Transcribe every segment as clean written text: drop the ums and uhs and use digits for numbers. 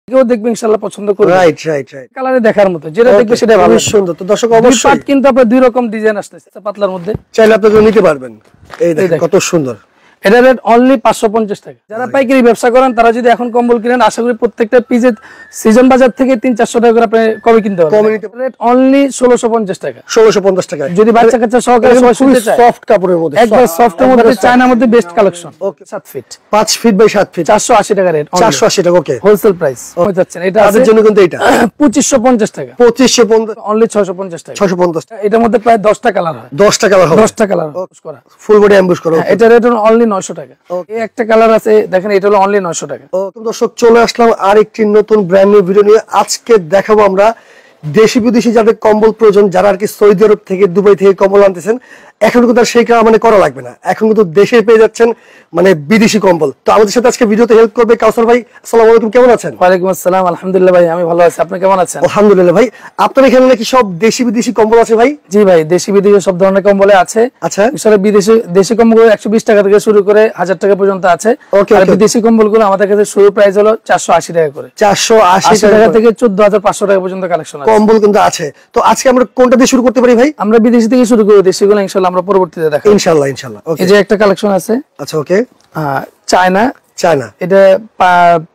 কেউ দেখবে ইনশাআল্লাহ পছন্দ করবে। রাইট রাইট রাইট, কালারে দেখার মতো, যেটা দেখবে সেটা ভালো সুন্দর। তো দর্শক অবশ্যই কিন্তু আপনার দুই রকম ডিজাইন আসতেছে পাতলার মধ্যে, চাইলে আপনারা নিতে পারবেন। এই দেখেন কত সুন্দর। এটা রেট অনলি 550 টাকা। যারা পাইকারি ব্যবসা করেন তারা যদি এখন কম্বল কিনেন, আশা করি প্রত্যেকটা পিসে সিজন বাজার থেকে 300-400 টাকা করে আপনি কমে কিনতে পারবেন। রেট অনলি 1650 টাকা। 1650 টাকা। যদি বাচ্চা কাচ্চা সহকারে সবাই শুনতে চায়, সফট কাপড়ের মধ্যে, একবার সফটের মধ্যে, চায়নার মধ্যে best collection. 7 feet 5 feet by 7 feet 480 টাকা রেট। 480 টাকা। ওকে, হোলসেল প্রাইস যাচ্ছেন। এটা তাদের জন্য কিন্তু এটা 2550 টাকা। 2550 অনলি 650 টাকা। 650 টাকা। এটার মধ্যে প্রায় 10টা কালার হয়। 10টা কালার হবে। 10টা কালার করা, ফুল বডি এমবস করা। এটা রেট অনলি 900 টাকা। এই একটা কালার আছে দেখেন, এটা হলো অনলি 900 টাকা। তো দর্শক চলে আসলাম আরেকটি নতুন ব্র্যান্ড নিউ ভিডিও নিয়ে। আজকে দেখাবো আমরা দেশি বিদেশি যাদের কম্বল প্রয়োজন, যারা আর কি সৌদি আরব থেকে দুবাই থেকে কম্বল আনতেছেন, এখন কিন্তু আর সেই কাজ মানে করা লাগবে না, এখন কিন্তু দেশে পেয়ে যাচ্ছেন মানে বিদেশি কম্বল। তো আমাদের সাথে আজকে ভিডিওতে হেল্প করবে কাউসার ভাই। আসসালামু আলাইকুম, কেমন আছেন? ওয়ালাইকুম আসসালাম, আলহামদুলিল্লাহ ভাই আমি ভালো আছি, আপনি কেমন আছেন? আলহামদুলিল্লাহ ভাই। আপনার এখানে নাকি সব দেশি বিদেশি কম্বল আছে ভাই? জি ভাই, দেশি বিদেশি সব ধরনের কম্বল আছে। আচ্ছা, আসলে দেশি কম্বলগুলো 120 টাকা থেকে শুরু করে 1000 টাকা পর্যন্ত আছে। আর বিদেশি কম্বলগুলো আমাদের কাছে শুরু প্রাইস হলো 480 টাকা করে। 480 টাকা থেকে 14500 টাকা পর্যন্ত কালেকশন আছে, কম্বল কিন্তু আছে। তো আজকে আমরা কোনটা দিয়ে শুরু করতে পারি ভাই? আমরা বিদেশি থেকে শুরু করি, দেশিগুলো ইনশাআল্লাহ আমরা পরবর্তীতে দেখাবো ইনশাআল্লাহ ইনশাআল্লাহ। ওকে, এই যে একটা কালেকশন আছে। আচ্ছা, ওকে। চায়না, এটা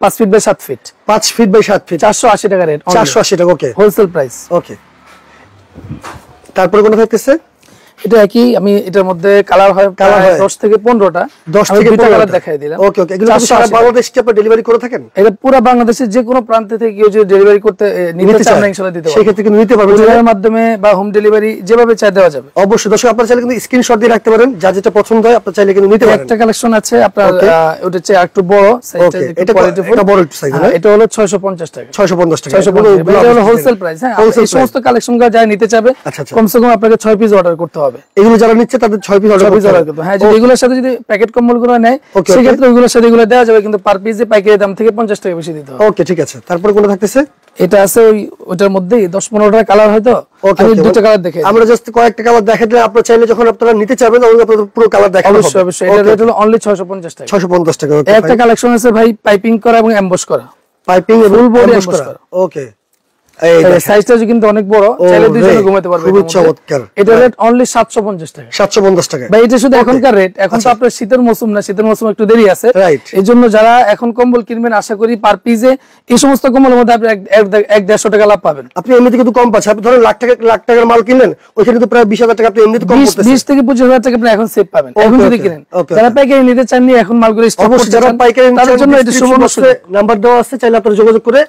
5 feet by 7 feet 5 feet by 7 feet 480 টাকা রেট। 480 টাকা। ওকে, হোলসেল প্রাইস। ওকে, তারপরে কোনটা থাকতেছে? এটা কি আমি এটার মধ্যে কালার হয় 10 থেকে 15টা। 10 থেকে 15টা কালার দেখাই দিলাম। ওকে ওকে, এগুলো সারা বাংলাদেশে আপনি ডেলিভারি করে থাকেন? এটা পুরো বাংলাদেশের যে কোনো প্রান্ত থেকে কেউ যদি ডেলিভারি করতে নিতে চান আমরা ইনশাআল্লাহ দিতে পারবো। সেই ক্ষেত্রে কিন্তু নিতে পারবেন কুরিয়ারের মাধ্যমে বা হোম ডেলিভারি যেভাবে চাই দেওয়া যাবে। অবশ্যই দর্শক আপনারা চাইলে কিন্তু স্ক্রিনশট দিয়ে রাখতে পারেন, যা যেটা পছন্দ হয় আপনারা চাইলে কিন্তু নিতে পারেন। একটা কালেকশন আছে আপনার, ওটা হচ্ছে একটু বড় সাইজটা, এটা কোয়ালিটিফুল, এটা বড় সাইজ না? এটা হলো 650 টাকা। 650 টাকা। এটা হলো হোলসেল প্রাইস। হ্যাঁ, এই সমস্ত কালেকশনগুলো যারা নিতে চাবে কমসে কম আপনাকে 6 পিস অর্ডার করতে হবে। এগুলো যারা নিচ্ছে তাদের 6 পিস অর্ডার করতে হবে। হ্যাঁ, যদি এগুলোর সাথে যদি প্যাকেট কম্বলগুলো নেয় সেই ক্ষেত্রে ওইগুলোর সাথে এগুলো দেওয়া যাবে, কিন্তু পার পিসে পাইকারি দাম থেকে 50 টাকা বেশি দিতে হবে। ওকে, ঠিক আছে। তারপর কোনটা থাকতেছে? এটা আছে ওইটার মধ্যেই 10-15টা কালার হয়তো। আমি দুটো কালার দেখাই, আমরা জাস্ট কয়েকটা কালার দেখাই দিলে আপনারা চাইলে যখন আপনারা নিতে চাবেন তখন আপনারা পুরো কালার দেখাবো। অবশ্যই অবশ্যই। এটা রেট হলো অনলি 650 টাকা। 650 টাকা। ওকে, একটা কালেকশন আছে ভাই পাইপিং করা এবং এমবস করা, পাইপিং এবং ফুল বডি এমবস এমবস করা। করা। ওকে, এই সাইজটা কিন্তু অনেক বড়, চাইলে দুইজনে ঘুমাতে পারবে। খুব চমৎকার। এটা রেট অনলি 750 টাকা। 750 টাকা ভাই এটা শুধু এখনকার রেট, এখন তো আপনার শীতের মৌসুম না, শীতের মৌসুম একটু দেরি আছে। রাইট, এইজন্য যারা এখন কম্বল কিনবেন আশা করি পার পিসে এই সমস্ত কম্বলের মধ্যে আপনি 1-150 টাকা লাভ পাবেন। আপনি এমনিতে কিন্তু কম পাচ্ছেন। আপনি ধরেন লাখ টাকার মাল কিনলেন, ওইখানে তো প্রায় 20,000 টাকা আপনি এমনিতে কম করতেছেন। 20 থেকে 25,000 টাকা আপনি এখন সেভ পাবেন এখন যদি কিনেন। যারা পাইকারি নিতে চাননি এখন মালগুলো স্টক করতে চান, যারা পাইকারি তাদের জন্য এটা সুবর্ণ সুযোগ। নাম্বার দেওয়া আছে, চাইলে আপনারা যোগাযোগ করে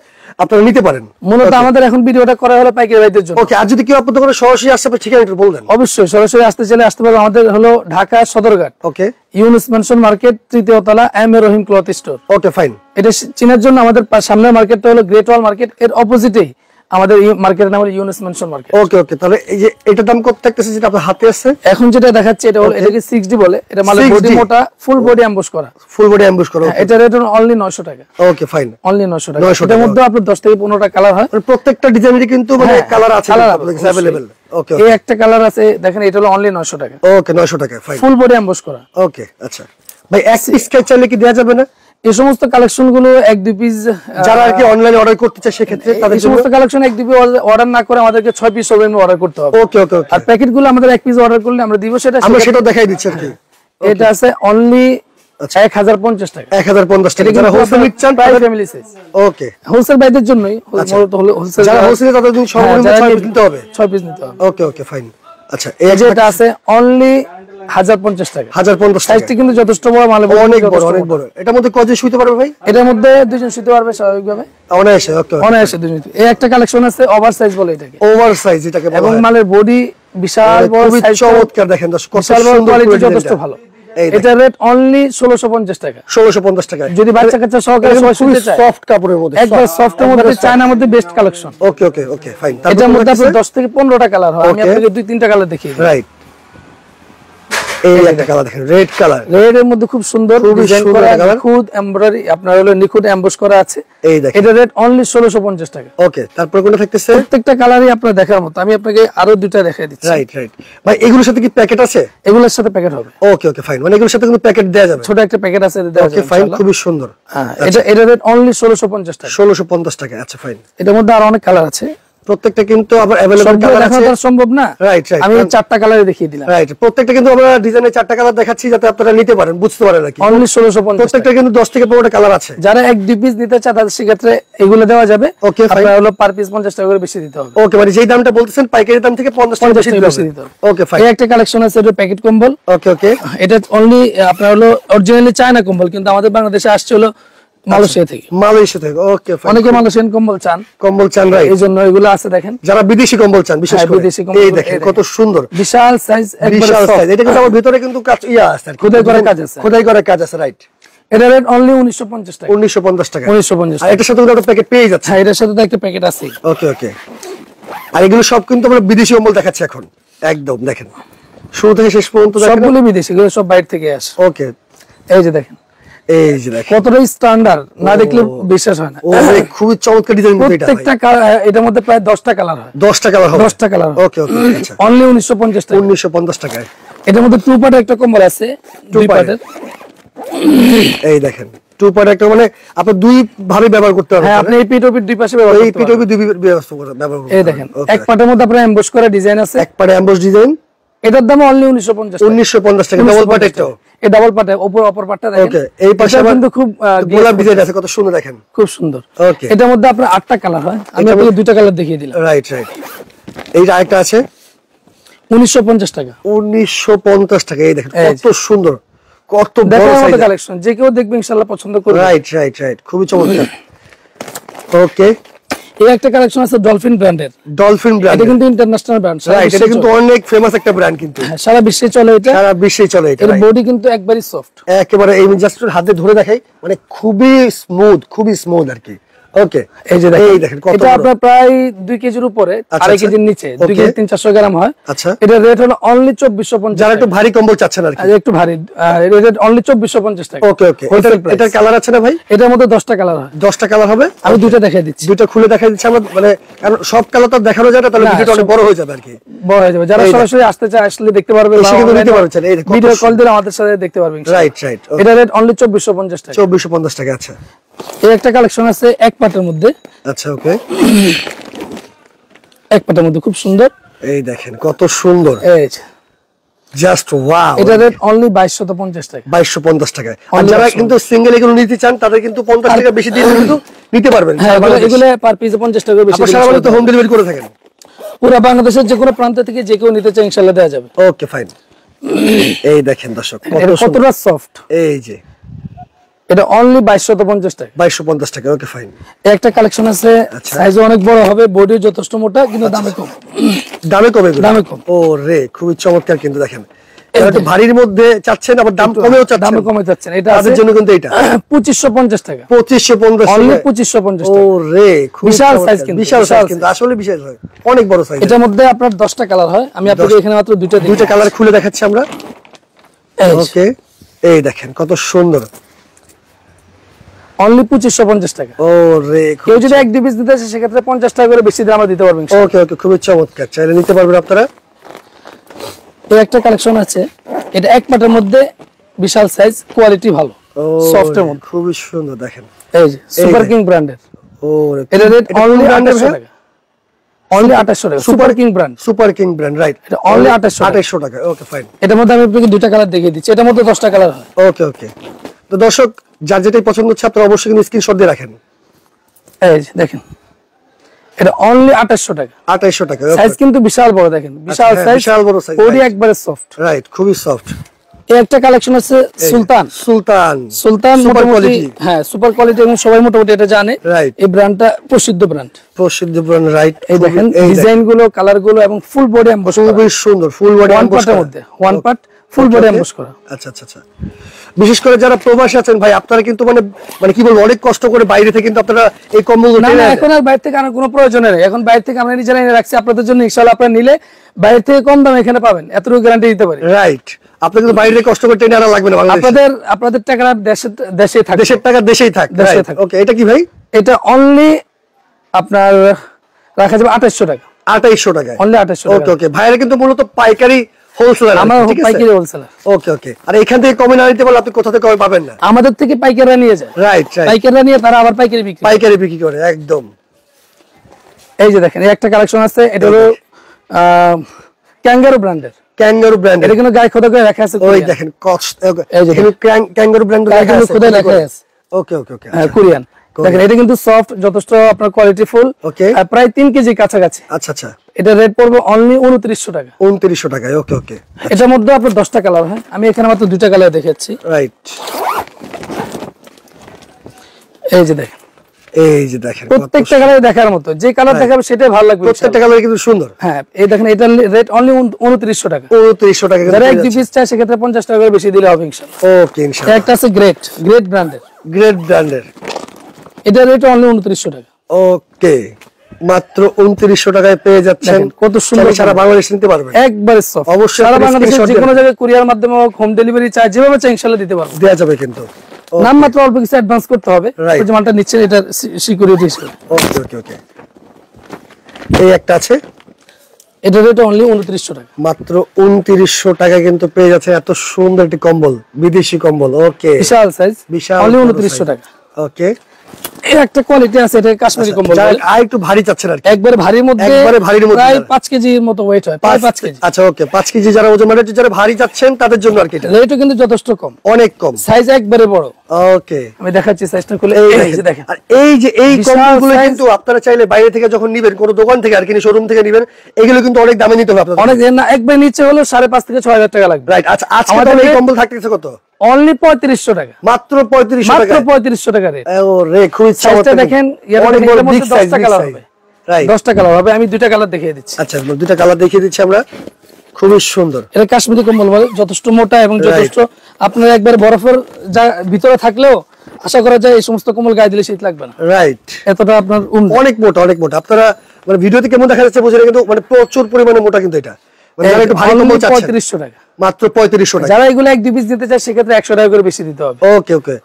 আপনারা নিতে পারেন। মূলত আমাদের এখন ভিডিওটা করা হলো পাইকারি ভাইদের জন্য। ওকে, আর যদি কেউ আপনাদের করে সরাসরি আসতে পারে ঠিকানা একটু বলবেন। অবশ্যই সরাসরি আসতে চাইলে আসতে পারবে। আমাদের হলো ঢাকা সদরঘাট, ওকে, ইউনুস মেনশন মার্কেট, 3য় তলা, M A Rahim cloth store. Okay, fine. এটা চেনার জন্য আমাদের সামনের মার্কেটটা হলো গ্রেট ওয়াল মার্কেট, এর অপোজিটেই আমাদের মার্কেটের নাম হলো ইউনুস মেনশন মার্কেট। ওকে ওকে, তাহলে এই যে এটার দাম কত থাকতেছে যেটা আপনার হাতে আছে এখন যেটা দেখাচ্ছে এটা হলো, এটাকে 6D বলে। এটা মালের বডি মোটা, ফুল বডি এমবস করা, ফুল বডি এমবস করা। এটা রেট অনলি 900 টাকা। ওকে, ফাইন, অনলি 900 টাকা। এর মধ্যে আপনার 10 থেকে 15টা কালার হয়, প্রত্যেকটা ডিজাইনের কিন্তু মানে কালার আছে अवेलेबल। ওকে, এই একটা কালার আছে দেখেন, এটা হলো অনলি 900 টাকা। ওকে, 900 টাকা, ফাইন, ফুল বডি এমবস করা। ওকে, আচ্ছা ভাই, এক পিস চাইলে কি দেয়া যাবে না? এই সমস্ত কালেকশন গুলো 1-2 পিস যারা আর কি অনলাইনে অর্ডার করতে চায় সেক্ষেত্রে তাদের এই সমস্ত কালেকশন 1-2 পিস অর্ডার না করে আমাদেরকে 6 পিস সর্বনিম্ন অর্ডার করতে হবে। ওকে ওকে ওকে, আর প্যাকেট গুলো আমাদের 1 পিস অর্ডার করলে আমরা দিব, আমরা সেটা দেখাই দিচ্ছি আর কি। এটা আছে অনলি 1050 টাকা। 1050 টাকা। যারা হোলসেল নিচ্ছেন তাদের ফ্যামিলি সাইজ। ওকে, হোলসেল বাইদের জন্যই মূলত হোলসেল। যারা হোলসেল তাদের জন্য সর্বনিম্ন 6 পিস নিতে হবে। 6 পিস নিতে হবে। ওকে ওকে, ফাইন। আচ্ছা, এই যেটা আছে অনলি 1050 টাকা। 1050 টাকা। সাইজটা কিন্তু যথেষ্ট বড়, মাল অনেক বড়, অনেক বড়। এটার মধ্যে কয়জন শুতে পারবে ভাই? এটার মধ্যে দুইজন শুতে পারবে স্বাভাবিকভাবে, অনায়াসে। ওকে, অনায়াসে দুইজন। এই একটা কালেকশন আছে ওভার সাইজ বলে এটাকে, ওভার সাইজ এটাকে বলা হয়। এবং মালের বডি বিশাল বড় সাইজ, চমৎকার। দেখেন দর্শক কত সুন্দর কোয়ালিটি, করে যথেষ্ট ভালো। এটা রেট অনলি 1650 টাকা। 1650 টাকা। যদি বাচ্চা কাচ্চা সহকারে সবাই শুতে চায়, সফট কাপড়ের মধ্যে, একবার সফটের মধ্যে, চায়নার মধ্যে বেস্ট কালেকশন। ওকে ওকে ওকে, ফাইন। এটার মধ্যে আপনার 10 থেকে 15টা কালার হয়, আমি আপনাকে 2-3টা কালার দেখিয়ে দিই। রাইট, এই একটা কালার দেখেন, রেড কালার, রেড এর মধ্যে খুব সুন্দর ডিজাইন করা, নিখুঁত এমব্রয়ডারি আপনার হলো নিখুঁত এমবস করা আছে। এই দেখেন, এটা রেট অনলি 1650 টাকা। ওকে, তারপর কোনটা থাকতেছে? প্রত্যেকটা কালারই আপনার দেখার মতো, আমি আপনাকে আরো দুইটা দেখাই দিচ্ছি। রাইট রাইট ভাই, এগুলোর সাথে কি প্যাকেট আছে? এগুলোর সাথে প্যাকেট হবে। ওকে ওকে ফাইন, মানে এগুলোর সাথে কোনো প্যাকেট দেয়া যাবে? ছোট একটা প্যাকেট আছে, দেওয়া যাবে। ওকে ফাইন, খুবই সুন্দর। হ্যাঁ, এটা রেট অনলি 1650 টাকা। 1650 টাকা, আচ্ছা ফাইন। এটার মধ্যে আরো অনেক কালার আছে, প্রত্যেকটা কিন্তু আবার अवेलेबल কালার আছে, দেখানো সম্ভব না। রাইট রাইট, আমি চারটা কালারে দেখিয়ে দিলাম। রাইট, প্রত্যেকটা কিন্তু আমরা ডিজাইনের চারটা কালার দেখাচ্ছি যাতে আপনারা নিতে পারেন, বুঝতে পারেন আর কি। অনলি 1650। প্রত্যেকটা কিন্তু 10 থেকে 15টা কালার আছে। যারা এক দুই পিস নিতে চায় তাদের সেক্ষেত্রে এগুলো দেওয়া যাবে। ওকে ফাইন, আপনার হলো পার পিস 50 টাকা করে বেশি দিতে হবে। ওকে, মানে যেই দামটা বলতেছেন পাইকারি দাম থেকে 50 টাকা বেশি দিতে হবে। Okay fine. এই একটা কালেকশন আছে, এটা প্যাকেট কম্বল। ওকে ওকে, এটা অনলি আপনার হলো অরিজিনালি চায়না কম্বল, কিন্তু আমাদের বাংলাদেশে আসছে হলো মালয়েশিয়া থেকে। মালয়েশিয়া থেকে, ওকে ফাইন। অনেকে মালয়েশিয়ান কম্বল চান, কম্বল চান, রাইট, এই জন্য এগুলো আছে দেখেন। যারা বিদেশি কম্বল চান বিশেষ করে, বিদেশি কম্বল, এই দেখেন কত সুন্দর, বিশাল সাইজ, বিশাল সাইজ। এটা কিন্তু আমার ভিতরে কিন্তু কাজ ইয়া আছে, খোদাই করা কাজ আছে, খোদাই করা কাজ আছে, রাইট। এটা রেট অনলি 1950 টাকা। 1950 টাকা, 1950 আর এটার সাথে একটা প্যাকেট পেয়ে যাচ্ছে। হ্যাঁ, এটার সাথে তো একটা প্যাকেট আছে। ওকে ওকে, আর এগুলো সব কিন্তু আমরা বিদেশি কম্বল দেখাচ্ছি এখন, একদম দেখেন শুরু থেকে শেষ পর্যন্ত দেখেন, সবগুলো বিদেশি, এগুলো সব বাইরে থেকে আসে। ওকে, এই যে দেখেন, এই যে দেখেন কতটা স্ট্যান্ডার্ড, না দেখলে বিশ্বাস হয় না। ও খুবই চমৎকার ডিজাইন কিন্তু এটা, প্রত্যেকটা এটার মধ্যে প্রায় 10টা কালার হয়। 10টা কালার হবে, 10টা কালার। ওকে ওকে, আচ্ছা, অনলি 1950 টাকা। 1950 টাকায়। এটার মধ্যে টু পার্টের একটা কম্বল আছে, দুই পার্টের। এই দেখেন, টু পার্ট একটা, মানে আপনি দুই ভাবে ব্যবহার করতে পারবেন। হ্যাঁ, আপনি এই পিট ওপিট দুই পাশে ব্যবহার করতে এই পারবেন। পিটবি দুই ব্যবস্থা করে ব্যবহার করতে এই পারবেন। দেখেন, এক পার্টের মধ্যে আপনার এমবস করা ডিজাইন আছে, এক পার্টে এমবস ডিজাইন, এটার দাম অনলি 1950 টাকা। 1950 টাকা, ডাবল পার্ট একটাও। এই ডাবল পার্টে অপর পার্টটা দেখেন। ওকে, এই পাশে এটা আবার কিন্তু খুব গোলাপ ডিজাইন আছে, কত সুন্দর দেখেন, খুব সুন্দর। ওকে, এটার মধ্যে আপনার 8টা কালার হয়, আমি আপনাকে দুইটা কালার দেখিয়ে দিলাম। Right right. এই যে আরেকটা আছে 1950 টাকা। 1950 টাকা, এই দেখেন কত সুন্দর, কত বড় দেখার মতো সাইজ, কালেকশন, যে কেউ দেখবে ইনশাআল্লাহ পছন্দ করবে। রাইট রাইট রাইট, খুবই চমৎকার। ওকে, এই একটা কালেকশন আছে ডলফিন ব্র্যান্ডের। ডলফিন ব্র্যান্ড, এটা কিন্তু ইন্টারন্যাশনাল ব্র্যান্ড, রাইট, এটা কিন্তু অনেক ফেমাস একটা ব্র্যান্ড, কিন্তু সারা বিশ্বে চলে এটা। সারা বিশ্বে চলে এটা। এর বডি কিন্তু একবারই সফট, একেবারে এই জাস্ট হাতে ধরে দেখাই, মানে খুবই স্মুথ আর কি। ওকে, এই যে এই দেখেন কত এটা বড়। আপনার প্রায় 2 কেজির উপরে, আচ্ছা, 2.5 কেজির নিচে, 2 Okay. কেজি 300-400 গ্রাম হয়। আচ্ছা, এটা রেট হলো অনলি 2450। যারা একটু ভারী কম্বল চাচ্ছেন আর কি, আর একটু ভারী, রেট অনলি 2450 টাকা। ওকে ওকে, Wholesale price। এটার কালার আছে না ভাই? এটার মধ্যে 10টা কালার হয়, 10টা কালার হবে। আমি দুইটা দেখাই দিচ্ছি। দুইটা খুলে দেখাই দিচ্ছি আমরা, মানে কারণ সব কালার তো আর দেখানো যায় না, তাহলে না, ভিডিওটা অনেক বড় হয়ে যাবে আর কি। বড় হয়ে যাবে, যারা এই সরাসরি আসতে চায় আসলে দেখতে পারবে, এসে কিন্তু নিতে পারছেন, এই দেখো, ভিডিও কত কল দিলে আমাদের সাথে দেখতে পারবেন। রাইট রাইট, এটা রেট অনলি 2450 টাকা। 2450 টাকা, আচ্ছা এই একটা কালেকশন আছে এক পাটের মধ্যে, আচ্ছা, ওকে, এক পাটের মধ্যে খুব সুন্দর। এই দেখেন কত সুন্দর, এই যে, জাস্ট ওয়াও। এটা রেট অনলি 2250 টাকা। 2250 টাকা। আর Only যারা 2250 কিন্তু সিঙ্গেল এগুলো নিতে চান তাদের কিন্তু 50 টাকা বেশি দিয়ে কিন্তু নিতে পারবেন। হ্যাঁ, এগুলো পার পিসে 50 টাকা বেশি। আপনারা সারা বাংলাদেশে তো হোম ডেলিভারি করে থাকেন? পুরো বাংলাদেশের যে কোনো প্রান্ত থেকে যে কেউ নিতে চায় ইনশাআল্লাহ দেওয়া যাবে। Okay fine. এই দেখেন দর্শক এটা কতটা সফট, এই যে এটা অনলি 2250 টাকা। 2250 টাকা, ওকে ফাইন। একটা কালেকশন আছে, আচ্ছা। সাইজ অনেক বড় হবে, বডি যথেষ্ট মোটা, কিন্তু দামে কম। দামে কমে দামে কম। ও রে, খুবই চমৎকার কিন্তু দেখেন, যারা একটু ভারীর মধ্যে চাচ্ছেন আবার দাম কমেও চাচ্ছেন, দামে কমে যাচ্ছেন, এটা তাদের আছে জন্য কিন্তু এটা 2550 টাকা। 2550 অনলি টাকা। 2550 ও টাকা। রে, খুবই বিশাল চমৎকার, size কিন্তু, বিশাল বিশাল সাইজ কিন্তু, আসলে বিশাল হয়, অনেক বড় সাইজ। এটার মধ্যে আপনার 10টা কালার হয়, আমি আপনাকে এখানে মাত্র দুইটা দিই। দুইটা কালার খুলে দেখাচ্ছি আমরা। ওকে, এই দেখেন কত সুন্দর, অনলি 2550 টাকা। ও রে, কেউ যদি এক দুই পিস দিতে আসে সেক্ষেত্রে 50 টাকা করে বেশি দিয়ে আমরা দিতে পারবেন। ওকে ওকে, খুবই চমৎকার, চাইলে নিতে পারবেন আপনারা। এই একটা কালেকশন আছে, এটা এক পাটের মধ্যে বিশাল সাইজ, কোয়ালিটি ভালো, সফটের মধ্যে, খুবই সুন্দর দেখেন। এই যে সুপার কিং ব্র্যান্ডের। ও রে, এটা রেট অনলি 2800 হ্যাঁ? টাকা। অনলি 2800 টাকা, super king brand. Super king brand, right, এটা অনলি 2800 টাকা, ওকে ফাইন। এটার মধ্যে আমি আপনাকে দুইটা কালার দেখিয়ে দিচ্ছি, এটার মধ্যে 10টা কালার হয়। ওকে ওকে, তো দর্শক যার যেটাই পছন্দ হচ্ছে আপনারা অবশ্যই কিন্তু স্ক্রিনশট দিয়ে রাখেন। এই যে দেখেন, এটা অনলি 2800 টাকা। 2800 টাকা, সাইজ কিন্তু বিশাল বড়, দেখেন বিশাল হ্যাঁ, সাইজ, বিশাল বড় size, বডি right. একবারে সফট, রাইট, খুবই সফট। এই একটা কালেকশন আছে সুলতান। সুলতান সুলতান সুপার মোটামুটি, কোয়ালিটি, হ্যাঁ সুপার কোয়ালিটি, এবং সবাই মোটামুটি এটা জানে। রাইট, এই ব্র্যান্ডটা প্রসিদ্ধ ব্র্যান্ড। প্রসিদ্ধ ব্র্যান্ড, রাইট। এই দেখেন ডিজাইন গুলো, কালার গুলো, এবং ফুল বডি এমবস করা, খুবই সুন্দর, ফুল বডি ওয়ান এমবস পার্টের করা মধ্যে, one part full body emboss করা। আচ্ছা আচ্ছা আচ্ছা। বিশেষ করে যারা প্রবাসী আছেন ভাই, আপনারা কিন্তু মানে কি বলবো, অনেক কষ্ট করে বাইরে থেকে কিন্তু আপনারা এই কম্বলগুলো না না, এখন আর বাইরে থেকে আনার কোনো প্রয়োজন নেই, এখন বাইরে থেকে আমরা নিজেরা এনে রাখছি আপনাদের জন্য, ইনশাআল্লাহ আপনারা নিলে বাইরে থেকে কম দামে এখানে পাবেন, এতটুকু গ্যারান্টি দিতে পারি। রাইট। আপনাদের কিন্তু বাইরে কষ্ট করে ট্রেনে আনা লাগবে না বাংলাদেশে। আপনাদের টাকা দেশেই থাকবে, দেশের টাকা দেশেই থাক। ওকে, এটা কি ভাই? এটা অনলি আপনার রাখা যাবে 2800 টাকা। 2800 টাকা, অনলি 2800 টাকা। ওকে ওকে, ভাইরা কিন্তু মূলত পাইকারি হোলসেলার, আমার পাইকারি হোলসেলার। ওকে ওকে। আর এখান থেকে কমে না নিতে পারলে আপনি কোথা থেকে কমে পাবেন না? আমাদের থেকে পাইকাররা নিয়ে যায়। রাইট রাইট, পাইকাররা নিয়ে তারা আবার পাইকারি বিক্রি করে একদম। এই যে দেখেন, এই একটা কালেকশন আছে, এটা হলো ক্যাঙ্গারু ব্র্যান্ডের। ক্যাঙ্গারু ব্র্যান্ড, এটা কিন্তু গায়ে খোদা করে লেখা আছে। ওই দেখেন কস্ট, এখানে ক্যাঙ্গারু ব্র্যান্ড লেখা আছে, খোদা লেখা আছে। ওকে ওকে ওকে, কোরিয়ান। দেখেন এটা কিন্তু সফট, যথেষ্ট আপনার কোয়ালিটি ফুল। ওকে, প্রায় 3 কেজি কাছাকাছি। আচ্ছা আচ্ছা, এটা রেট পড়বে অনলি 2900 টাকা। 2900 টাকায়, ওকে ওকে। এটার মধ্যে আপনার 10টা কালার হয়, আমি এখানে মাত্র 2টা কালার দেখাচ্ছি। রাইট, এই যে দেখেন, এই যে দেখেন, প্রত্যেকটা কালার দেখার মতো, যে কালার দেখাবে সেটাই ভালো লাগবে। প্রত্যেকটা কালার কিন্তু সুন্দর। হ্যাঁ, এই দেখেন, এটা রেট অনলি 2900 টাকা। 2900 টাকা। যারা এক দুই পিস চায় সেক্ষেত্রে 50 টাকা করে বেশি দিলে হবে ইনশাআল্লাহ। ওকে ইনশাআল্লাহ। একটা আছে গ্রেট ব্র্যান্ডের। এটা রেট অনলি 2900 টাকা। ওকে, মাত্র 2900 টাকায় পেয়ে যাচ্ছেন। কত সুন্দর, সারা বাংলাদেশ নিতে পারবেন একবারে সফট। অবশ্যই সারা বাংলাদেশের যে কোনো জায়গায় কুরিয়ার মাধ্যমে হোম ডেলিভারি চাই, যেভাবে চাই ইনশাআল্লাহ দিতে পারবো, দেয়া যাবে কিন্তু। নাম মাত্র অল্প কিছু অ্যাডভান্স করতে হবে। ওই যে মালটা নিচ্ছেন, এটা সিকিউরিটি হিসেবে। ওকে ওকে ওকে, এই একটা আছে, এটা রেট অনলি 2900 টাকা। মাত্র 2900 টাকা কিন্তু পেয়ে যাচ্ছে এত সুন্দর একটি কম্বল, বিদেশি কম্বল। ওকে, বিশাল সাইজ, বিশাল, অনলি 2900 টাকা। ওকে, এই একটা কোয়ালিটি আছে, এটা কাশ্মীরি কম্বল। আর একটু ভারী চাচ্ছেন আর কি, একবারে ভারীর মধ্যে, প্রায় 5 কেজির মতো ওয়েট হয়, প্রায় 5 কেজি। আচ্ছা ওকে, 5 কেজি যারা ওজন মানে যারা ভারী যাচ্ছেন তাদের জন্য আর কি। এটা রেটও কিন্তু যথেষ্ট কম, অনেক কম, সাইজ একবারে বড়। ওকে, আমি দেখাচ্ছি সাইজটা খুলে। এই যে দেখেন, আর এই যে এই কম্বলগুলো কিন্তু আপনারা চাইলে বাইরে থেকে যখন নিবেন, কোন দোকান থেকে আর কি শোরুম থেকে নিবেন, এগুলো কিন্তু অনেক দামে নিতে হবে আপনাদের। অনেক না, একবার নিচে হলো 5.5 থেকে 6000 টাকা লাগবে। রাইট, আচ্ছা আজকে আমাদের এই কম্বল থাকতেছে কত? অনলি 3500 টাকা, মাত্র 3500 টাকা, মাত্র 3500 টাকা রেট। ও রে, খুবই সাইজটা দেখেন, অনেক বড়, বিগ সাইজ, 10টা কালার হবে। রাইট, 10টা কালার হবে, আমি 2টা কালার দেখিয়ে দিচ্ছি। আচ্ছা, 2টা কালার দেখিয়ে দিচ্ছি আমরা, খুবই সুন্দর। এটা কাশ্মীরি কম্বল বলে, যথেষ্ট মোটা এবং যথেষ্ট আপনার একবার বরফের ভিতরে থাকলেও আশা করা যায় এই সমস্ত কম্বল গায়ে দিলে শীত লাগবে না। রাইট, এতটা আপনার অনেক মোটা, অনেক মোটা। আপনারা মানে ভিডিওতে কেমন দেখা যাচ্ছে বুঝে, কিন্তু মানে প্রচুর পরিমাণে মোটা কিন্তু এটা। মানে যারা একটু ভারী কম্বল চাচ্ছেন, 3500 টাকা, মাত্র 3500 টাকা। যারা এগুলো এক দুই পিস দিতে চায় সেক্ষেত্রে 100 টাকা করে বেশি দিতে হবে। ওকে ওকে,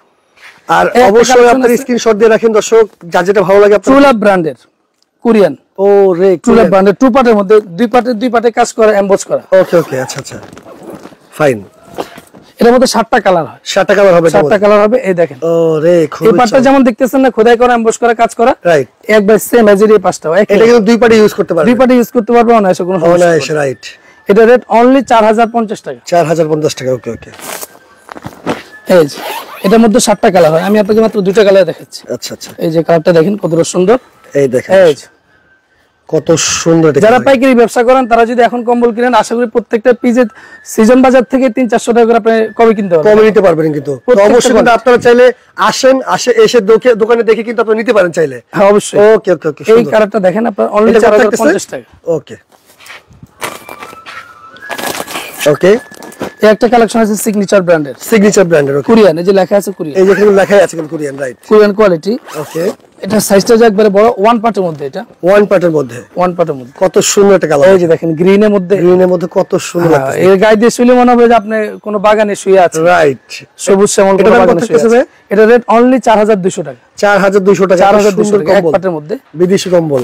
আর অবশ্যই আপনারা স্ক্রিনশট দিয়ে রাখেন দর্শক, যার যেটা ভালো লাগে। ট্রু লাভ ব্র্যান্ডের কোরিয়ান। ও রে, ট্রু লাভ ব্র্যান্ডের 2 পার্টের মধ্যে, দুই পার্টে কাজ করা, এমবস করা। ওকে ওকে, আচ্ছা আচ্ছা, ফাইন। এর মধ্যে 7টা কালার হয়, 7টা কালার হবে, 7টা কালার হবে। এই দেখেন, ও রে, এই পার্টটা যেমন দেখতেছেন না, খোদাই করা, এমবস করা, কাজ করা। রাইট, একবার সেম এজ এই পাঁচটা। এটা কিন্তু দুই পার্টি ইউজ করতে পারবে, দুই পার্টি ইউজ করতে পারবে, অনায়াসে কোনো সমস্যা নেই। রাইট, এটা রেট অনলি 4050 টাকা। 4050 টাকা, ওকে ওকে। এই যে এটার মধ্যে 7টা কালার হয়, আমি আপনাকে মাত্র 2টা কালার দেখাচ্ছি। আচ্ছা আচ্ছা, এই যে কালারটা দেখেন কতটা সুন্দর, এই দেখেন, এই যে কত সুন্দর। যারা পাইকারি ব্যবসা করেন তারা যদি এখন কম্বল কিনেন, আশা করি প্রত্যেকটা পিসে সিজন বাজার থেকে 300-400 টাকা করে আপনি কমে কিনতে পারবেন, কমে নিতে পারবেন। কিন্তু অবশ্যই কিন্তু আপনারা চাইলে এসে দোকানে দেখে কিন্তু আপনারা নিতে পারেন চাইলে। হ্যাঁ অবশ্যই। ওকে ওকে ওকে, এই কালারটা দেখেন, আপনার অনলি 4050 টাকা। ওকে ওকে, এই একটা কালেকশন আছে সিগনেচার ব্র্যান্ডের, কোরিয়ান। এই যে লেখা আছে কোরিয়ান, এই যে এখানে লেখাই আছে কিন্তু Korean. Right, Korean quality. Okay, এটা সাইজটা একবারে বড়, ওয়ান পার্টের মধ্যে। এটা ওয়ান পার্টের মধ্যে, কত সুন্দর একটা কালার। এই যে দেখেন, গ্রিনের মধ্যে কত সুন্দর লাগছে। এর গায়ে দিয়ে শুলে মনে হবে যে আপনি কোনো বাগানে শুয়ে আছেন। রাইট, সবুজ শ্যামল কোনো বাগানে শুয়ে আছেন। এটা রেট অনলি 4200 টাকা। 4200 টাকা, 4200 টাকা, এক পার্টের মধ্যে, বিদেশি কম্বল।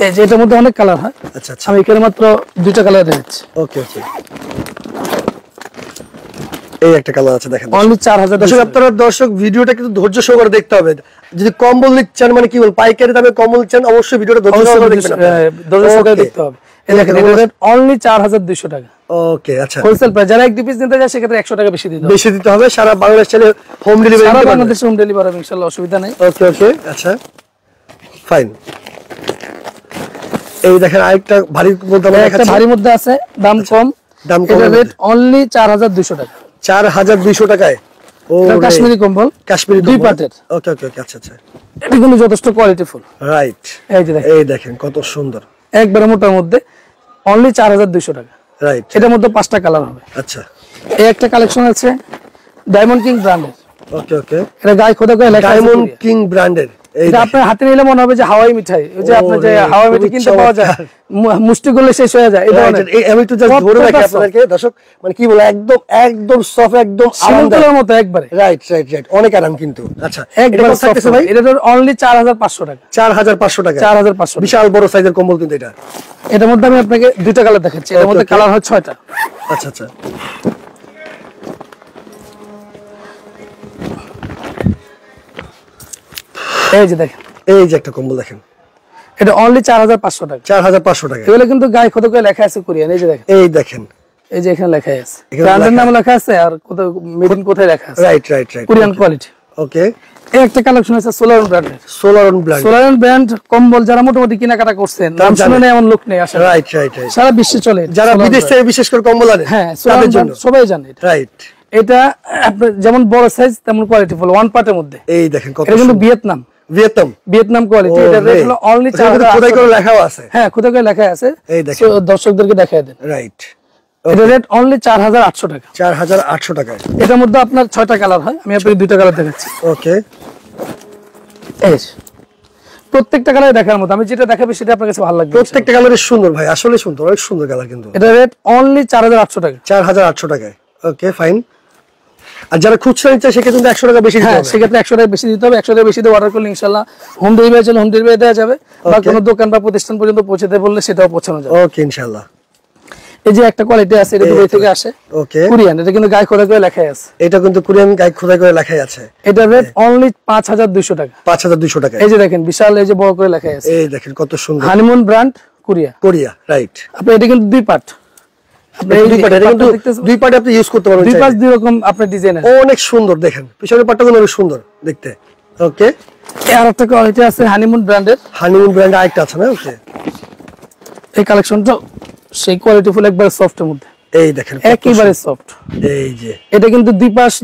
এই যে এটার মধ্যে অনেক কালার হয়। আচ্ছা আচ্ছা, আমি এখানে মাত্র 2টা কালার দেখাচ্ছি। ওকে ওকে, এই একটা কালার আছে, দেখেন অনলি 4000। আপনারা দর্শক ভিডিওটা কিন্তু ধৈর্য সহকারে দেখতে হবে। যদি কম্বল নিচ্ছেন, মানে কি বল, পাইকারি দামে কম্বল চান, অবশ্যই ভিডিওটা ধৈর্য সহকারে দেখতে হবে। এই দেখেন, এটা রেট অনলি 4200 টাকা। ওকে, আচ্ছা, হোলসেল প্রাইস। যারা এক দুই পিস নিতে যায় সেক্ষেত্রে 100 টাকা বেশি দিতে হবে। সারা বাংলাদেশ চাইলে হোম ডেলিভারি, সারা বাংলাদেশে হোম ডেলিভারি হবে ইনশাআল্লাহ, অসুবিধা নাই। ওকে ওকে, আচ্ছা ফাইন। এই দেখেন আরেকটা ভারী মধ্যে, একটা ভারী মধ্যে আছে, দাম কম। এটা রেট অনলি 4200 টাকা। 4200 টাকায়। ও, কাশ্মীরি কম্বল, দুই পার্টের। ওকে ওকে, আচ্ছা আচ্ছা, এটা কিন্তু যথেষ্ট কোয়ালিটিফুল। রাইট, এই দেখেন কত সুন্দর, একবারে মোটার মধ্যে, অনলি 4200 টাকা। রাইট, এটার মধ্যে 5টা কালার হবে। আচ্ছা, এই একটা কালেকশন আছে ডায়মন্ড কিং ব্র্যান্ডের। ওকে ওকে, এটা গায়ে খোদা করে লেখা আছে ডায়মন্ড কিং ব্র্যান্ডের। এটা আপনার হাতে নিলে মনে হবে যে হাওয়াই মিঠাই, ওই যে আপনার যে হাওয়াই মিঠাই কিনতে পাওয়া যায়, মুষ্টি করলে শেষ হয়ে যায়। এটা আমি একটু জাস্ট ধরে রাখি আপনাদেরকে দর্শক, মানে কি বলে একদম একদম সফট, একদম আরামদায়ক মতো একবারে। রাইট রাইট রাইট, অনেক আরাম কিন্তু। আচ্ছা একদম থাকতেছে ভাই, এটা অনলি 4500 টাকা। 4500 টাকা, 4500, বিশাল বড় সাইজের কম্বল কিন্তু এটা। এটার মধ্যে আমি আপনাকে দুইটা কালার দেখাচ্ছি, এর মধ্যে কালার হয় 6টা। আচ্ছা আচ্ছা, এই যে দেখেন, এই যে একটা কম্বল দেখেন, এটা অনলি 4500 টাকা। 4500 টাকা। এগুলো কিন্তু গায়ে খোদ করে লেখা আছে কোরিয়ান, এই যে দেখেন, এই দেখেন, এই যে এখানে লেখা আছে, ব্র্যান্ডের নাম লেখা আছে আর কোথাও মেড ইন কোথায় লেখা আছে। Right right right, Korean quality. Okay, এই একটা কালেকশন আছে সোলারন ব্র্যান্ডের। সোলারন ব্র্যান্ড, সোলারন ব্র্যান্ড কম্বল যারা মোটামুটি কেনাকাটা করছেন, নাম শুনে এমন লোক নেই আসলে। রাইট রাইট রাইট, সারা বিশ্বে চলে, যারা বিদেশ থেকে বিশেষ করে কম্বল আনে, হ্যাঁ তাদের জন্য সবাই জানে এটা। রাইট, এটা আপনার যেমন বড় সাইজ তেমন কোয়ালিটি ফুল, ওয়ান পার্টের মধ্যে। এই দেখেন কত এটা কিন্তু সুন্দর। Vietnam, Vietnam quality. এটা রেট হলো অনলি 4000। খোদাই করে লেখাও আছে, হ্যাঁ খোদাই করে লেখা আছে, এই দেখেন, দর্শকদেরকে দেখায় দেন। রাইট, এটা রেট অনলি 4800 টাকা। 4800 টাকায়। এটার মধ্যে আপনার 6টা কালার হয়, আমি আপনাকে দুইটা কালার দেখাচ্ছি। ওকে, এই প্রত্যেকটা কালার দেখার মতো, আমি যেটা দেখাবো সেটা আপনার কাছে ভালো লাগবে। প্রত্যেকটা কালারই সুন্দর ভাই, আসলে সুন্দর, অনেক সুন্দর কালার কিন্তু। এটা রেট অনলি 4800 টাকা। 4800 টাকায়। Okay fine. আর যারা খুচরা নিচ্ছে সেক্ষেত্রে কিন্তু 100 টাকা বেশি দিতে হ্যাঁ, হবে। সেক্ষেত্রে 100 টাকা বেশি দিতে হবে। 100 টাকা বেশি দিয়ে অর্ডার করলে ইনশাআল্লাহ হোম ডেলিভারি চলে, হোম ডেলিভারি দেওয়া যাবে, বা কোনো দোকান বা প্রতিষ্ঠান পর্যন্ত পৌঁছে দেয় বললে সেটাও পৌঁছানো যাবে। ওকে ইনশাআল্লাহ। এই যে একটা কোয়ালিটি আছে, এটা দুবাই থেকে আসে, ওকে, কোরিয়ান। এটা কিন্তু গায়ে খোদাই করে লেখাই আছে, এটা কিন্তু কোরিয়ান গায়ে খোদাই করে লেখাই আছে। এটা রেট অনলি 5200 টাকা। 5200 টাকা। এই যে দেখেন, বিশাল এই যে বড় করে লেখাই আছে, এই দেখেন কত সুন্দর, honeymoon brand Korea. Korea, right. আপনি এটা কিন্তু দুই পার্ট, আপনি এই দুই পার্ট, এটা কিন্তু দুই পার্টে আপনি ইউজ করতে পারবেন। দুই পাশ দুই রকম আপনার ডিজাইন আছে, অনেক সুন্দর। দেখেন পিছনের পার্টটা কিন্তু অনেক সুন্দর দেখতে। ওকে, আর একটা কোয়ালিটি আছে হানিমুন ব্র্যান্ডের, হানিমুন ব্র্যান্ড আরেকটা আছে না? ওকে, এই কালেকশনটা সেই কোয়ালিটি ফুল, একবারে সফটের মধ্যে। এই দেখেন একেবারে সফট। এই যে এটা কিন্তু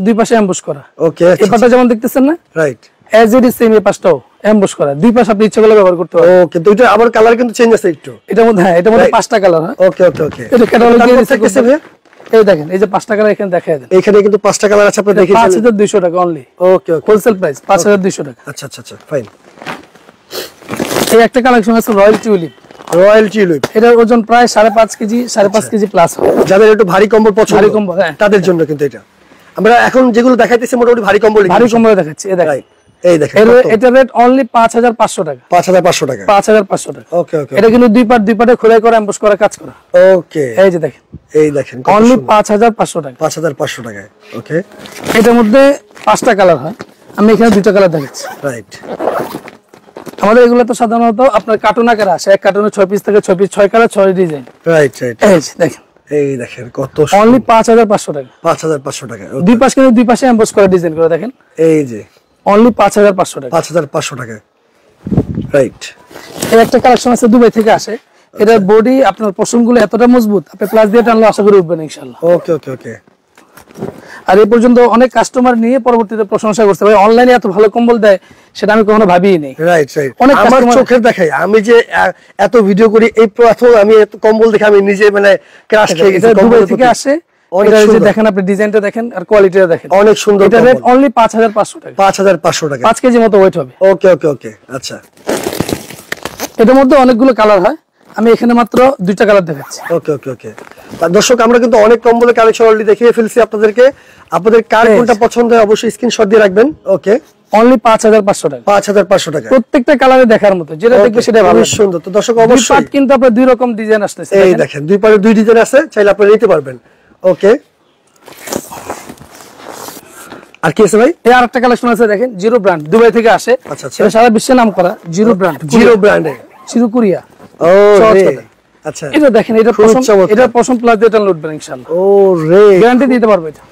দুই পাশে এমবস করা। ওকে, এই পাশটা যেমন দেখতেছেন না, right, as it is same, এই পাশটাও এমবস করা। দুই পাশ আপনি ইচ্ছা করলে ব্যবহার করতে পারবেন। ওকে, তো এটা আবার কালার কিন্তু চেঞ্জ আছে একটু এটার মধ্যে, হ্যাঁ এটার মধ্যে 5টা কালার হয়। ওকে ওকে ওকে, এটা ক্যাটালগ দিয়ে দিচ্ছে কত ভাই? এই দেখেন, এই যে 5টা কালার এখানে দেখায় দেন। এখানে কিন্তু 5টা কালার আছে, আপনি দেখেছেন। 5200 টাকা অনলি। ওকে ওকে, হোলসেল প্রাইস 5200 টাকা। আচ্ছা আচ্ছা আচ্ছা, ফাইন। এই একটা কালেকশন আছে রয়্যাল টিউলিপ। রয়্যাল টিউলিপ, এটার ওজন প্রায় 5.5 কেজি, 5.5 কেজি প্লাস হয়। যাদের একটু ভারী কম্বল পছন্দ, ভারী কম্বল, হ্যাঁ, তাদের জন্য কিন্তু এটা। আমরা এখন যেগুলো দেখাইতেছি মোটামুটি ভারী কম্বল, ভারী কম্বল দেখাচ্ছি। এই দেখেন, এই দেখেন এটা রেট অনলি 5500 টাকা। 5500 টাকা। 5500 টাকা। ওকে ওকে, এটা কিন্তু দুই পার্টে খোদাই করা, এমবস করা কাজ করা। ওকে, এই যে দেখেন, এই দেখেন অনলি 5500 টাকা। 5500 টাকায়। ওকে, এটার মধ্যে 5টা কালার হয়, আমি এখানে দুইটা কালার দেখাচ্ছি। রাইট। আমাদের এগুলো তো সাধারণত আপনার কার্টুন আকারে আসে, এক কার্টুনে 6 পিস থেকে 6 piece, 6 colour 6 design. Right right, এই যে দেখেন, এই দেখেন কত অনলি 5500 টাকা। 5500 টাকা। দুই পাশ কিন্তু দুই পাশে এমবস করা ডিজাইন করে দেখেন, এই যে অনলি 5500 টাকা। 5500 টাকা, রাইট। এই একটা কালেকশন আছে দুবাই থেকে আসে, এটার বডি আপনার পশমগুলো এতটা মজবুত, আপনি প্লাস দিয়ে টানলে আশা করি উঠবেন ইনশাআল্লাহ। ওকে ওকে ওকে, আর এই পর্যন্ত অনেক কাস্টমার নিয়ে পরবর্তীতে প্রশংসা করতে পারে, অনলাইনে এত ভালো কম্বল দেয় সেটা আমি কখনো ভাবিই নেই। রাইট রাইট, অনেক আমার customer- চোখের দেখাই, আমি যে এত ভিডিও করি, এই প্রথম আমি এত কম্বল দেখে আমি নিজে মানে ক্রাশ খেয়ে গেছি। এটা দুবাই কম্বলের থেকে প্রতি। আসে, অনেক এটা যে সুন্দর। দেখেন, আপনি ডিজাইনটা দেখেন আর কোয়ালিটিটা দেখেন, অনেক সুন্দর। এটা রেট অনলি 5500 টাকা। 5500 টাকা। 5 কেজি মতো ওয়েট হবে। ওকে ওকে ওকে, আচ্ছা। এটার মধ্যে অনেকগুলো কালার হয়, আমি এখানে মাত্র দুইটা কালার দেখাচ্ছি। ওকে ওকে ওকে, দর্শক আমরা কিন্তু অনেক কম্বলের কালেকশন অলরেডি দেখিয়ে ফেলছি আপনাদেরকে। আপনাদের কার কোনটা পছন্দ হয় অবশ্যই স্ক্রিনশট দিয়ে রাখবেন। ওকে, অনলি 5500 টাকা। 5500 টাকা। প্রত্যেকটা কালারে দেখার মতো, যেটা দেখবে সেটা ভালো। খুব সুন্দর। তো দর্শক দুই অবশ্যই পার্ট কিন্তু আপনার দুই রকম ডিজাইন আসতেছে, এই দেখেন দুই পারে দুই ডিজাইন আছে, চাইলে আপনারা নিতে পারবেন। ওকে, আর কি আছে ভাই? এই আরেকটা কালেকশন আছে দেখেন, জিরো ব্র্যান্ড, দুবাই থেকে আসে। আচ্ছা আচ্ছা, এটা সারা বিশ্বে নাম করা জিরো ব্র্যান্ড, জিরো ব্র্যান্ডে, জিরো কোরিয়া। ও সহজ রে, কথা। আচ্ছা। এটা দেখেন, এটা খুব পশম, চমৎকার। এটা পশম প্লাস দিয়ে টানলে উঠবেন ইনশাআল্লাহ। ও রে, গ্যারান্টি দিতে পারবো, এটা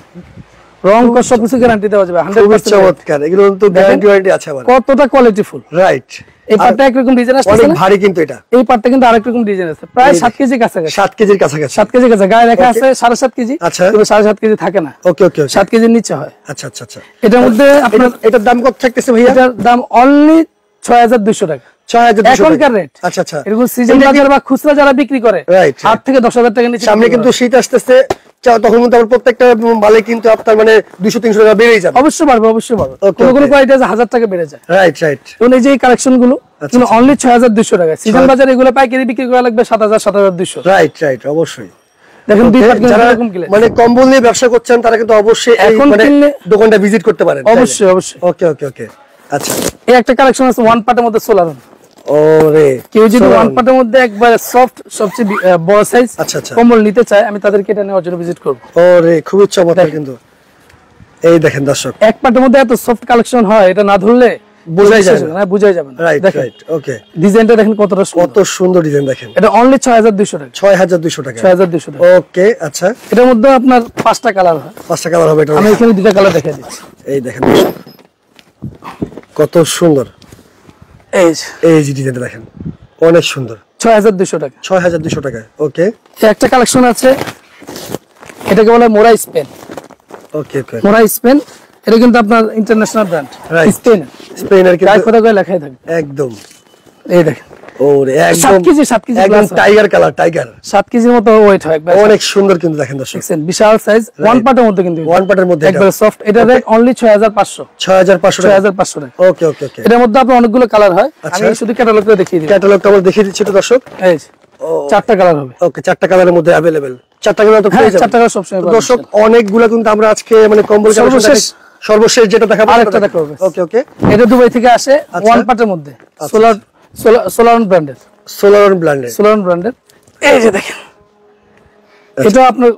রং কস সবকিছু গ্যারান্টি দেওয়া যাবে খুব 100%। চমৎকার, এগুলো তো গ্যারান্টি ওয়ারেন্টি আছে আবার। কতটা কোয়ালিটিফুল। রাইট, এই পার্টটা একরকম ডিজাইন আসছে, অনেক ভারী কিন্তু এটা। এই পার্টটা কিন্তু আরেক রকম ডিজাইন আছে, প্রায় 7 কেজি কাছাকাছি। 7 কেজির কাছাকাছি। 7 কেজি কাছে গায়ে লেখা আছে 7.5 কেজি, আচ্ছা, কিন্তু 7.5 কেজি থাকে না। ওকে ওকে, 7 কেজির নিচে হয়। আচ্ছা আচ্ছা আচ্ছা। এটার মধ্যে আপনার এটার দাম কত থাকতেছে ভাইয়া? এটার দাম অনলি 6200 টাকা। 6200 এখনকার রেট। আচ্ছা আচ্ছা, এরকম সিজন বাজার বা খুচরা যারা বিক্রি করে রাইট, 8 থেকে 10,000 টাকা নিচে সামনে কিন্তু শীত আসতেছে, তখন কিন্তু আমার প্রত্যেকটা মালে কিন্তু আপনার মানে 200-300 টাকা বেড়েই যাবে। অবশ্যই পারবে, অবশ্যই পারবে। কোন কোন কোয়ালিটি আছে 1000 টাকা বেড়ে যায়। Right right. এবং এই যে কালেকশন গুলো কিন্তু অনলি 6200 টাকা। সিজন বাজারে এগুলো পাইকারি বিক্রি করা লাগবে 7000 7200। রাইট রাইট, অবশ্যই। দেখেন দুই পাট যারা এরকম কিলে মানে কম্বল নিয়ে ব্যবসা করছেন তারা কিন্তু অবশ্যই এই এখন মানে কিনলে দোকানটা ভিজিট করতে পারেন। অবশ্যই অবশ্যই। ওকে ওকে ওকে, আচ্ছা। এই একটা কালেকশন আছে ওয়ান পার্টের মধ্যে সোলার। ওরে, কেউ যদি ওয়ান পার্টের মধ্যে একবার সফট সবচেয়ে বড় সাইজ আচ্ছা আচ্ছা কম্বল নিতে চায়, আমি তাদেরকে এটা নেওয়ার জন্য ভিজিট করব। ওরে, খুবই চমৎকার কিন্তু। এই দেখেন দর্শক, এক পার্টের মধ্যে এত সফট কালেকশন হয়, এটা না ধরলে বোঝাই যায় না। না, বোঝাই যাবে না। রাইট দেখেন রাইট, ওকে। ডিজাইনটা দেখেন কতটা সুন্দর। কত সুন্দর ডিজাইন দেখেন। এটা অনলি 6200 টাকা। 6200 টাকা। 6200 টাকা। ওকে, আচ্ছা। এটার মধ্যে আপনার 5টা কালার হয়। 5টা কালার হবে এটা। আমি এখানে 2টা কালার দেখিয়ে দিচ্ছি। এই দেখেন দর্শক, কত সুন্দর। এই এই যে ডিজাইনটা দেখেন, অনেক সুন্দর। 6200 টাকা। 6200 টাকা, ওকে। একটা কালেকশন আছে, এটাকে বলে মোরা স্পেন। ওকে ওকে, মোরা স্পেন, এটা কিন্তু আপনার ইন্টারন্যাশনাল ব্র্যান্ড। Right. স্পেন স্পেনের গায়ে কিন্তু খোদা করে লেখাই থাকে। একদম। এই দেখেন ওরে, 7 একদম কেজি 7 কেজি একদম প্লাস টাইগার কালার, টাইগার। 7 কেজির মতো ওয়েট হয় একবার। অনেক সুন্দর কিন্তু দেখেন দর্শক, দেখছেন বিশাল সাইজ ওয়ান পার্টের মধ্যে কিন্তু ওয়ান পার্টের মধ্যে একবার সফট। এটা রেট অনলি 6500। 6500 টাকা। 6500 টাকা। ওকে ওকে ওকে। এটার মধ্যে আপনার অনেকগুলো কালার হয়, আমি শুধু ক্যাটালগটা দেখিয়ে দিই। ক্যাটালগটা আমরা দেখিয়ে দিচ্ছি তো দর্শক। এই যে 4টা কালার হবে। ওকে, 4টা কালারের মধ্যে अवेलेबल। 4টা কালার তো পেয়ে যাবেন। 4টা কালার সবসময় পাবেন। দর্শক, অনেকগুলো কিন্তু আমরা আজকে মানে কম্বল সর্বশেষ যেটা দেখাবো আরেকটা দেখাবো। ওকে ওকে। এটা দুবাই থেকে আসে, ওয়ান পার্টের মধ্যে সোলারন ব্র্যান্ডের। সোলারন ব্র্যান্ডের। সোলারন ব্র্যান্ডের। এই যে দেখেন, এটা আপনার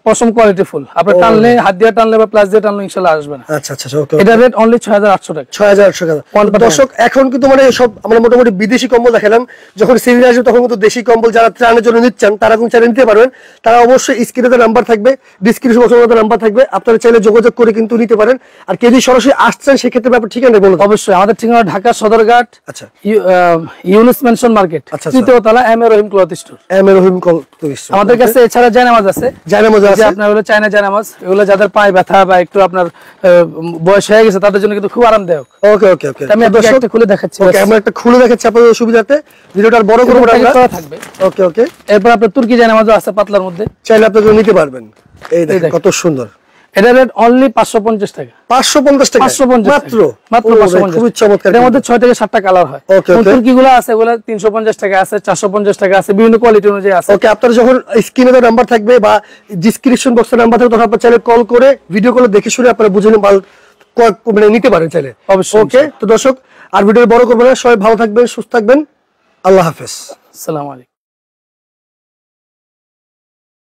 পশম কোয়ালিটি ফুল। আপনি টানলে, হাত দিয়ে টানলে বা প্লাস দিয়ে টানলে ইনশাআল্লাহ আসবে না। আচ্ছা আচ্ছা, ওকে। এটা রেট অনলি 6800 টাকা। 6800 টাকা। দর্শক, এখন কিন্তু মানে সব আমরা মোটামুটি বিদেশি কম্বল দেখালাম। যখন সিজন আসবে তখন কিন্তু দেশি কম্বল যারা ত্রাণের জন্য নিচ্ছেন তারা কিন্তু চাইলে নিতে পারবেন। তারা অবশ্যই স্ক্রিনে নাম্বার থাকবে, ডিসক্রিপশন বক্সে নাম্বার থাকবে, আপনারা চাইলে যোগাযোগ করে কিন্তু নিতে পারেন। আর কেউ যদি সরাসরি আসছেন সেক্ষেত্রে ব্যাপার ঠিকানা বলুন। অবশ্যই আমাদের ঠিকানা ঢাকা সদরঘাট, আচ্ছা, ইউনুস মেনশন মার্কেট, আচ্ছা, তৃতীয় তলা, M A Rahim cloth store. M A Rahim call তো আমাদের কাছে এছাড়া জায়নামাজ আছে। জায়নামাজ আছে, আপনার হলো চায়না জায়নামাজ। এগুলো যাদের পায়ে ব্যথা বা একটু আপনার বয়স হয়ে গেছে তাদের জন্য কিন্তু খুব আরামদায়ক। ওকে ওকে ওকে। আমি আপনাকে একটা খুলে দেখাচ্ছি। ওকে, আমরা একটা খুলে দেখাচ্ছি আপনাদের সুবিধাতে। ভিডিওটা আর বড় করব না আমরা, থাকবে। ওকে ওকে। এরপর আপনার তুর্কি জায়নামাজও আছে পাতলার মধ্যে, চাইলে আপনারা নিতে পারবেন। এই দেখেন কত সুন্দর। এটা রেট অনলি 550 টাকা। 550 টাকা 550 মাত্র, মাত্র 550। খুবই চমৎকার। এর মধ্যে 6 থেকে 7টা কালার হয়। তুর্কিগুলো আছে, এগুলো 350 টাকা আছে, 450 টাকা আছে, বিভিন্ন কোয়ালিটি অনুযায়ী আছে। ওকে, আপনারা যখন স্ক্রিনে নাম্বার থাকবে বা ডিসক্রিপশন বক্সে নাম্বার থাকবে তখন আপনারা চাইলে কল করে ভিডিও কলে দেখে শুনে আপনারা বুঝে নিয়ে মাল মানে নিতে পারেন চাইলে। অবশ্যই। ওকে, তো দর্শক আর ভিডিও বড় করব না, সবাই ভালো থাকবেন, সুস্থ থাকবেন, আল্লাহ হাফেজ। আসসালামু আলাইকুম।